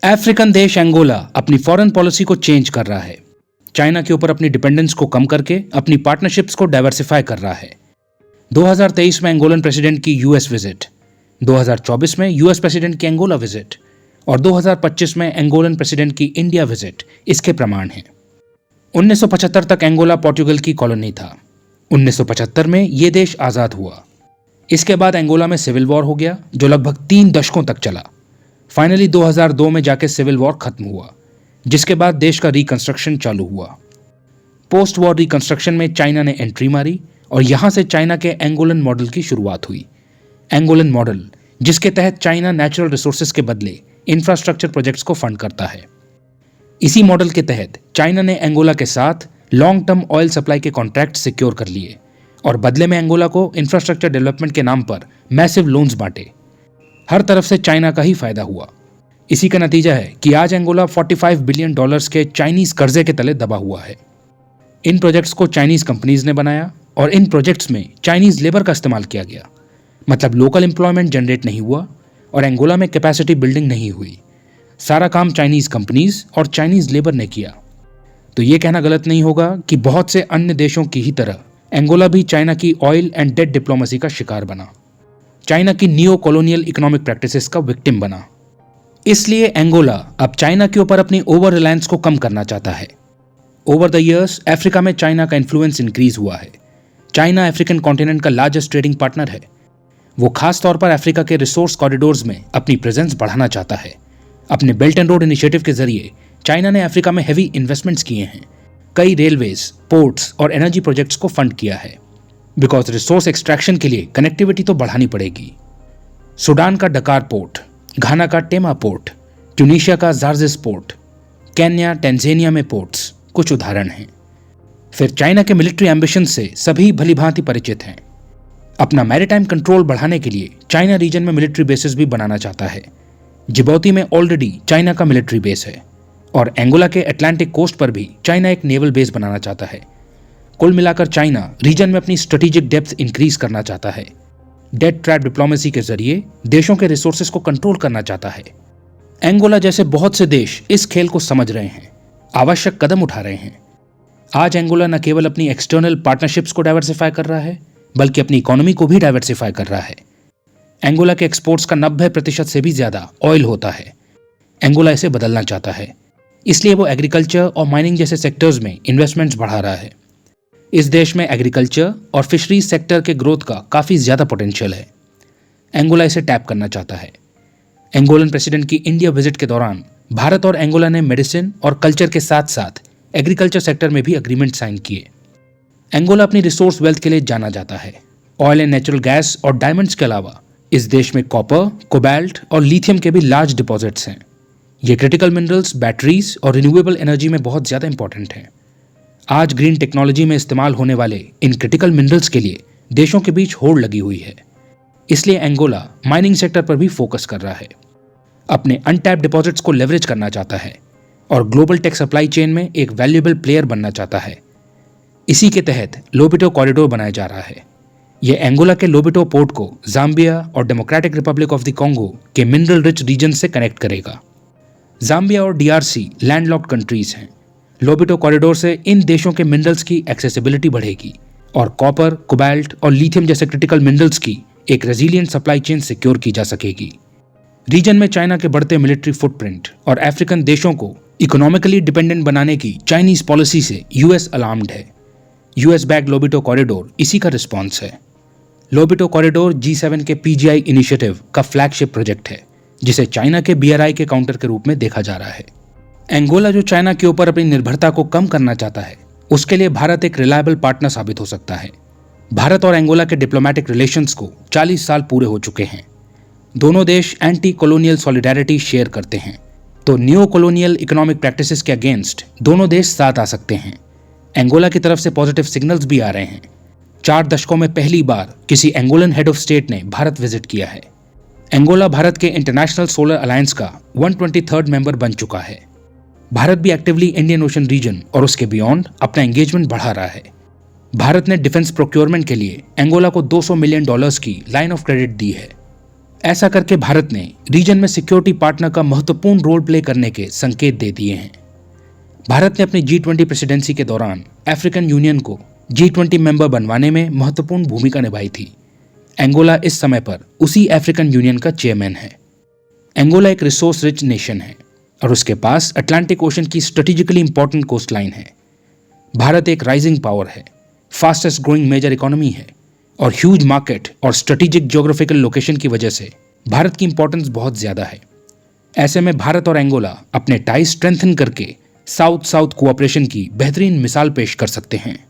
African देश Angola अपनी foreign policy को चेंज कर रहा है। चाइना के ऊपर अपनी डिपेंडेंस को कम करके अपनी पार्टनरशिप्स को डाइवर्सिफाई कर रहा है। 2023 में एंगोलन प्रेसिडेंट की यूएस विजिट, 2024 में यूएस प्रेसिडेंट की एंगोला विजिट और 2025 में एंगोलन प्रेसिडेंट की इंडिया विजिट इसके प्रमाण हैं। 1975 तक एंगोला पोर्टुगल की कॉलोनी था। 1975 में ये देश आज़ाद हुआ। इसके बाद एंगोला में सिविल वॉर हो गया जो लगभग 3 दशकों तक चला। फाइनली 2002 में जाके सिविल वॉर खत्म हुआ, जिसके बाद देश का रिकंस्ट्रक्शन चालू हुआ। पोस्ट वॉर रिकंस्ट्रक्शन में चाइना ने एंट्री मारी और यहां से चाइना के एंगोलन मॉडल की शुरुआत हुई। एंगोलन मॉडल, जिसके तहत चाइना नेचुरल रिसोर्सेज के बदले इंफ्रास्ट्रक्चर प्रोजेक्ट्स को फंड करता है। इसी मॉडल के तहत चाइना ने एंगोला के साथ लॉन्ग टर्म ऑयल सप्लाई के कॉन्ट्रैक्ट सिक्योर कर लिए और बदले में एंगोला को इंफ्रास्ट्रक्चर डेवलपमेंट के नाम पर मैसिव लोन्स बांटे। हर तरफ से चाइना का ही फायदा हुआ। इसी का नतीजा है कि आज एंगोला $45 बिलियन के चाइनीज कर्जे के तले दबा हुआ है। इन प्रोजेक्ट्स को चाइनीज कंपनीज ने बनाया और इन प्रोजेक्ट्स में चाइनीज लेबर का इस्तेमाल किया गया। मतलब लोकल एम्प्लॉयमेंट जनरेट नहीं हुआ और एंगोला में कैपेसिटी बिल्डिंग नहीं हुई। सारा काम चाइनीज कंपनीज और चाइनीज लेबर ने किया। तो ये कहना गलत नहीं होगा कि बहुत से अन्य देशों की ही तरह एंगोला भी चाइना की ऑयल एंड डेट डिप्लोमेसी का शिकार बना, चाइना की नियो कॉलोनियल इकोनॉमिक प्रैक्टिसेस का विक्टिम बना। इसलिए एंगोला अब चाइना के ऊपर अपनी ओवर रिलायंस को कम करना चाहता है। ओवर द ईयर्स अफ्रीका में चाइना का इन्फ्लुएंस इंक्रीज हुआ है। चाइना अफ्रीकन कॉन्टिनेंट का लार्जेस्ट ट्रेडिंग पार्टनर है। वो खास तौर पर अफ्रीका के रिसोर्स कॉरिडोर्स में अपनी प्रेजेंस बढ़ाना चाहता है। अपने बेल्ट एंड रोड इनिशिएटिव के जरिए चाइना ने अफ्रीका में हैवी इन्वेस्टमेंट्स किए हैं। कई रेलवेज, पोर्ट्स और एनर्जी प्रोजेक्ट्स को फंड किया है। बिकॉज रिसोर्स एक्सट्रैक्शन के लिए कनेक्टिविटी तो बढ़ानी पड़ेगी। सूडान का डकार पोर्ट, घाना का टेमा पोर्ट, ट्यूनीशिया का जार्जिस पोर्ट, केन्या, टेंजानिया में पोर्ट्स कुछ उदाहरण हैं। फिर चाइना के मिलिट्री एम्बिशन से सभी भलीभांति परिचित हैं। अपना मैरीटाइम कंट्रोल बढ़ाने के लिए चाइना रीजन में मिलिट्री बेसेस भी बनाना चाहता है। जिबौती में ऑलरेडी चाइना का मिलिट्री बेस है और एंगोला के अटलांटिक कोस्ट पर भी चाइना एक नेवल बेस बनाना चाहता है। कुल मिलाकर चाइना रीजन में अपनी स्ट्रेटेजिक डेप्थ इंक्रीज करना चाहता है। डेट ट्रैप डिप्लोमेसी के जरिए देशों के रिसोर्सेज को कंट्रोल करना चाहता है। एंगोला जैसे बहुत से देश इस खेल को समझ रहे हैं, आवश्यक कदम उठा रहे हैं। आज एंगोला न केवल अपनी एक्सटर्नल पार्टनरशिप्स को डाइवर्सिफाई कर रहा है, बल्कि अपनी इकोनॉमी को भी डाइवर्सिफाई कर रहा है। एंगोला के एक्सपोर्ट्स का 90% से भी ज्यादा ऑयल होता है। एंगोला इसे बदलना चाहता है, इसलिए वो एग्रीकल्चर और माइनिंग जैसे सेक्टर्स में इन्वेस्टमेंट्स बढ़ा रहा है। इस देश में एग्रीकल्चर और फिशरीज सेक्टर के ग्रोथ का काफ़ी ज़्यादा पोटेंशियल है। एंगोला इसे टैप करना चाहता है। एंगोलन प्रेसिडेंट की इंडिया विजिट के दौरान भारत और एंगोला ने मेडिसिन और कल्चर के साथ साथ एग्रीकल्चर सेक्टर में भी अग्रीमेंट साइन किए। एंगोला अपनी रिसोर्स वेल्थ के लिए जाना जाता है। ऑयल एंड नेचुरल गैस और डायमंड्स के अलावा इस देश में कॉपर, कोबाल्ट और लिथियम के भी लार्ज डिपॉजिट्स हैं। ये क्रिटिकल मिनरल्स, बैटरीज और रिन्यूएबल एनर्जी में बहुत ज़्यादा इंपॉर्टेंट हैं। आज ग्रीन टेक्नोलॉजी में इस्तेमाल होने वाले इन क्रिटिकल मिनरल्स के लिए देशों के बीच होड़ लगी हुई है। इसलिए एंगोला माइनिंग सेक्टर पर भी फोकस कर रहा है। अपने अनटैप्ड डिपॉजिट्स को लेवरेज करना चाहता है और ग्लोबल टेक सप्लाई चेन में एक वैल्यूएबल प्लेयर बनना चाहता है। इसी के तहत लोबिटो कॉरिडोर बनाया जा रहा है। यह एंगोला के लोबिटो पोर्ट को जाम्बिया और democratic Republic of the Congo के मिनरल रिच रीजन से कनेक्ट करेगा। जाम्बिया और डीआरसी लैंडलॉक्ड कंट्रीज हैं। लोबिटो कॉरिडोर से इन देशों के मिनरल्स की एक्सेसिबिलिटी बढ़ेगी और कॉपर, कोबाल्ट और लिथियम जैसे क्रिटिकल मिनरल्स की एक रेजिलिएंट सप्लाई चेन सिक्योर की जा सकेगी। रीजन में चाइना के बढ़ते मिलिट्री फुटप्रिंट और अफ्रीकन देशों को इकोनॉमिकली डिपेंडेंट बनाने की चाइनीज पॉलिसी से यूएस अलार्म्ड है। यूएस बैक लोबिटो कॉरिडोर इसी का रिस्पॉन्स है। लोबिटो कॉरिडोर G7 के PGI इनिशिएटिव का फ्लैगशिप प्रोजेक्ट है, जिसे चाइना के BRI के काउंटर के रूप में देखा जा रहा है। एंगोला जो चाइना के ऊपर अपनी निर्भरता को कम करना चाहता है, उसके लिए भारत एक रिलायबल पार्टनर साबित हो सकता है। भारत और एंगोला के डिप्लोमेटिक रिलेशंस को 40 साल पूरे हो चुके हैं। दोनों देश एंटी कॉलोनियल सॉलिडारिटी शेयर करते हैं, तो न्यू कॉलोनियल इकोनॉमिक प्रैक्टिसेस के अगेंस्ट दोनों देश साथ आ सकते हैं। एंगोला की तरफ से पॉजिटिव सिग्नल्स भी आ रहे हैं। 4 दशकों में पहली बार किसी एंगोलन हेड ऑफ स्टेट ने भारत विजिट किया है। एंगोला भारत के इंटरनेशनल सोलर अलायंस का 123rd मेंबर बन चुका है। भारत भी एक्टिवली इंडियन ओशन रीजन और उसके बियॉन्ड अपना एंगेजमेंट बढ़ा रहा है। भारत ने डिफेंस प्रोक्योरमेंट के लिए एंगोला को $200 मिलियन की लाइन ऑफ क्रेडिट दी है। ऐसा करके भारत ने रीजन में सिक्योरिटी पार्टनर का महत्वपूर्ण रोल प्ले करने के संकेत दे दिए हैं। भारत ने अपनी G20 प्रेसिडेंसी के दौरान अफ्रीकन यूनियन को G20 मेंबर बनवाने में महत्वपूर्ण भूमिका निभाई थी। एंगोला इस समय पर उसी अफ्रीकन यूनियन का चेयरमैन है। एंगोला एक रिसोर्स रिच नेशन है और उसके पास अटलांटिक ओशन की स्ट्रेटेजिकली इंपॉर्टेंट कोस्ट लाइन है। भारत एक राइजिंग पावर है, फास्टेस्ट ग्रोइंग मेजर इकोनॉमी है और ह्यूज मार्केट और स्ट्रेटेजिक ज्योग्राफिकल लोकेशन की वजह से भारत की इंपॉर्टेंस बहुत ज्यादा है। ऐसे में भारत और एंगोला अपने टाई स्ट्रेंथन करके साउथ साउथ कोऑपरेशन की बेहतरीन मिसाल पेश कर सकते हैं।